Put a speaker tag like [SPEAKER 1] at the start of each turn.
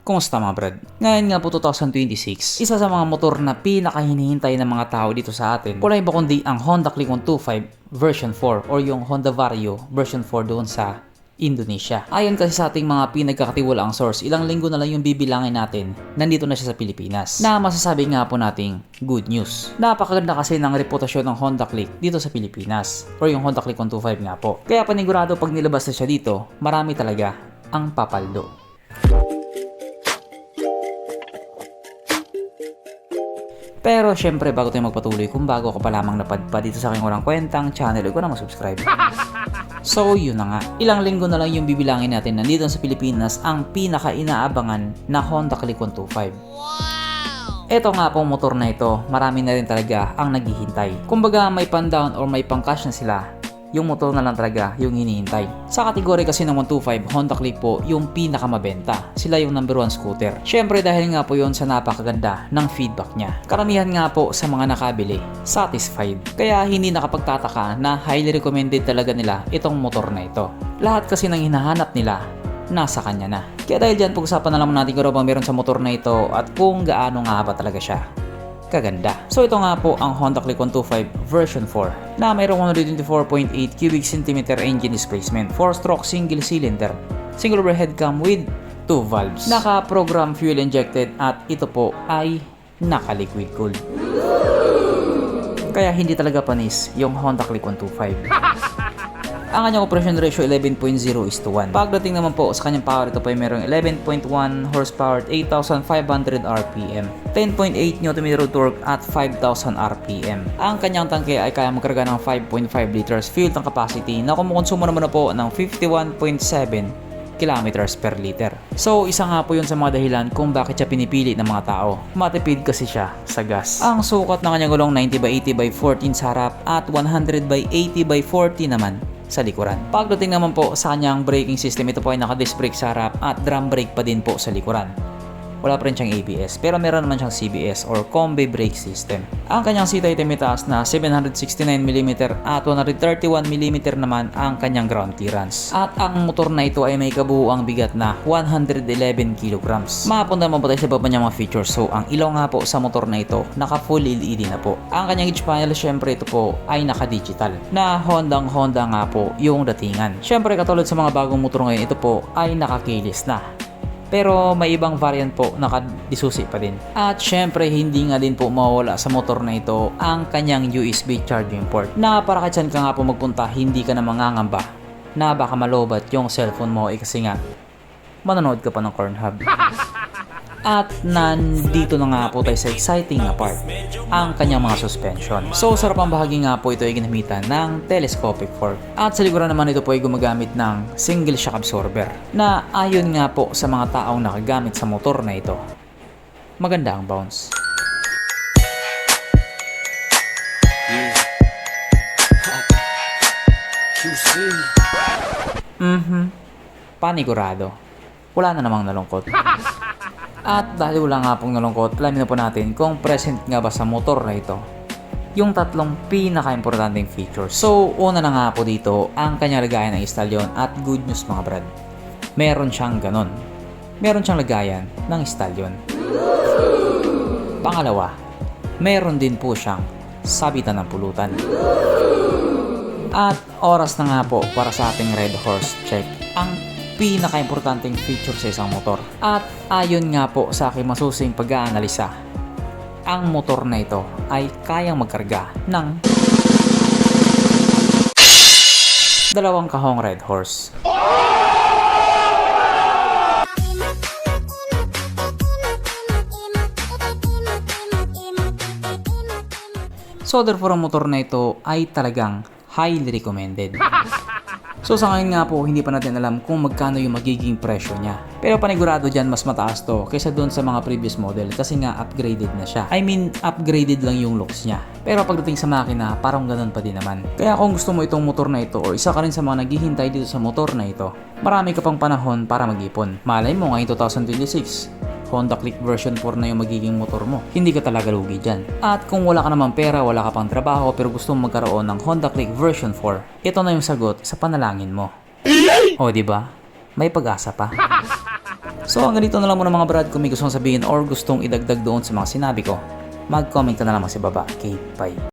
[SPEAKER 1] Kumusta mga brad? Ngayon nga po 2026, isa sa mga motor na pinakahinihintay ng mga tao dito sa atin, wala iba kundi ang Honda Click 125 version 4 or yung Honda Vario version 4 doon sa Indonesia. Ayon kasi sa ating mga pinagkakatiwalaang source, ilang linggo na lang yung bibilangin natin, nandito na siya sa Pilipinas. Na masasabi nga po nating good news. Napakaganda kasi ng reputasyon ng Honda Click dito sa Pilipinas or yung Honda Click 125 nga po. Kaya panigurado pag nilabas na siya dito, marami talaga ang papaldo. Pero syempre bago tayo magpatuloy, kung bago ka pa lamang napadpad dito sa aking walang kwentang channel, huwag ko na mag-subscribe. So yun na nga, ilang linggo na lang yung bibilangin natin nandito sa Pilipinas ang pinaka-inaabangan na Honda Click 125. Ito nga pong motor na ito, marami na rin talaga ang naghihintay. Kumbaga may pan-down or may pang-cash na sila, yung motor na lang talaga yung hinihintay. Sa kategory kasi ng 125, Honda Click po yung pinakamabenta. Sila yung number 1 scooter. Syempre dahil nga po yun sa napakaganda ng feedback niya. Karamihan nga po sa mga nakabili, satisfied. Kaya hindi nakapagtataka na highly recommended talaga nila itong motor na ito. Lahat kasi ng hinahanap nila, nasa kanya na. Kaya dahil dyan, pag-usapan na lang natin kung ano bang meron sa motor na ito at kung gaano nga ba talaga siya kaganda. So ito nga po ang Honda Click 125 version 4 na mayroong 124.8 cubic centimeter engine displacement, 4-stroke single cylinder, single overhead cam with 2 valves, naka-program fuel injected at ito po ay naka-liquid cooled. Kaya hindi talaga panis yung Honda Click 125. Ang kanyang operation ratio 11.0:1. Pagdating naman po sa kanyang power, ito po ay mayroong 11.1 horsepower at 8,500 RPM, 10.8 Nm torque at 5,000 RPM. Ang kanyang tangke ay kaya magkarga ng 5.5 liters fuel tank capacity na kumukonsumo naman na po ng 51.7 kilometers per liter. So isa nga po yun sa mga dahilan kung bakit siya pinipili ng mga tao. Matipid kasi siya sa gas. Ang sukat ng kanyang gulong 90/80/14 sa harap at 100/80/40 naman sa likuran. Pagdating naman po sa kanyang braking system, ito po ay naka-disc brake sa harap at drum brake pa din po sa likuran. Wala pa rin siyang ABS, pero meron naman siyang CBS or combi brake system. Ang kanyang seat height ay mitaas na 769mm at 131mm naman ang kanyang ground clearance. At ang motor na ito ay may kabuuang bigat na 111 kg. Mapunta naman po tayo sa baba niyang mga features. So ang ilaw nga po sa motor na ito, naka full LED na po. Ang kanyang gauge panel, syempre ito po ay naka-digital na Honda nga po yung datingan. Syempre katulad sa mga bagong motor ngayon, ito po ay naka-keyless na. Pero may ibang variant po nakadisusi pa din. At syempre hindi nga din po mawawala sa motor na ito ang kanyang USB charging port. Na para kahit saan ka nga po magpunta, hindi ka na mangangamba na baka malobat yung cellphone mo kasi nga manonood ka pa ng Pornhub. At nandito na nga po tayo sa exciting na part, ang kanyang mga suspension. So sa harapang bahagi nga po ito ay ginamitan ng telescopic fork. At sa likuran naman ito po ay gumagamit ng single shock absorber na ayon nga po sa mga taong nakagamit sa motor na ito, maganda ang bounce. Panigurado. Wala na namang nalungkot. At dahil wala nga pong nalungkot, alamin na po natin kung present nga ba sa motor na ito yung tatlong pinaka-importanting features. So, una na nga po dito ang kanyang lagayan ng istalyon at good news mga brad. Meron siyang ganon. Meron siyang lagayan ng istalyon. Pangalawa, meron din po siyang sabitan ng pulutan. At oras na nga po para sa ating Red Horse check ang pinaka-importanting feature sa isang motor. At ayon nga po sa aking masusing pag-aanalisa, ang motor na ito ay kayang magkarga ng 2 kahong Red Horse. So therefore ang motor na ito ay talagang highly recommended. So sa ngayon nga po, hindi pa natin alam kung magkano yung magiging presyo niya. Pero panigurado dyan, mas mataas to kaysa doon sa mga previous model kasi nga upgraded na siya. I mean, upgraded lang yung looks niya. Pero pagdating sa makina, parang ganun pa din naman. Kaya kung gusto mo itong motor na ito o isa ka rin sa mga naghihintay dito sa motor na ito, marami ka pang panahon para mag-ipon. Malay mo ngayong 2026, Honda Click version 4 na yung magiging motor mo. Hindi ka talaga lugi dyan. At kung wala ka naman pera, wala ka pang trabaho, pero gusto mong magkaroon ng Honda Click version 4, ito na yung sagot sa panalangin mo. O diba? May pag-asa pa. So hanggang dito na lang muna mga brad. Kung may gustong sabihin or gustong idagdag doon sa mga sinabi ko, mag-comment ka na lang sa baba. Okay, bye.